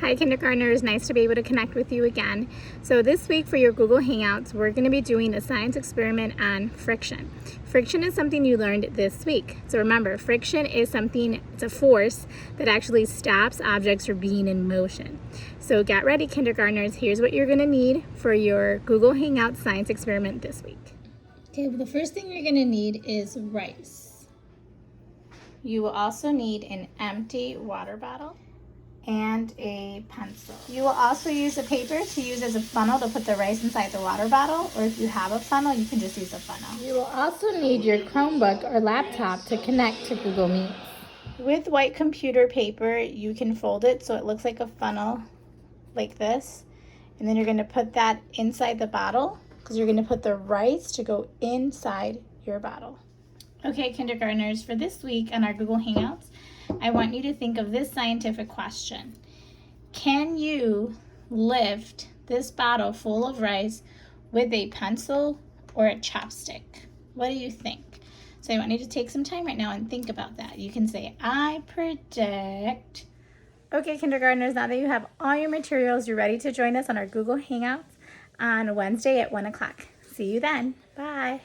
Hi Kindergartners, nice to be able to connect with you again. So this week for your Google Hangouts, we're going to be doing a science experiment on friction. Friction is something you learned this week. So remember, friction is it's a force that actually stops objects from being in motion. So get ready Kindergartners, here's what you're going to need for your Google Hangout science experiment this week. Okay, well, the first thing you're going to need is rice. You will also need an empty water bottle and a pencil. You will also use a paper to use as a funnel to put the rice inside the water bottle, or if you have a funnel, you can just use a funnel. You will also need your Chromebook or laptop to connect to Google Meet. With white computer paper, you can fold it so it looks like a funnel like this, and then you're going to put that inside the bottle because you're going to put the rice to go inside your bottle. Okay, Kindergartners, for this week on our Google Hangouts, I want you to think of this scientific question. Can you lift this bottle full of rice with a pencil or a chopstick? What do you think? So I want you to take some time right now and think about that. You can say, I predict. Okay, Kindergartners, now that you have all your materials, you're ready to join us on our Google Hangouts on Wednesday at 1 o'clock. See you then. Bye.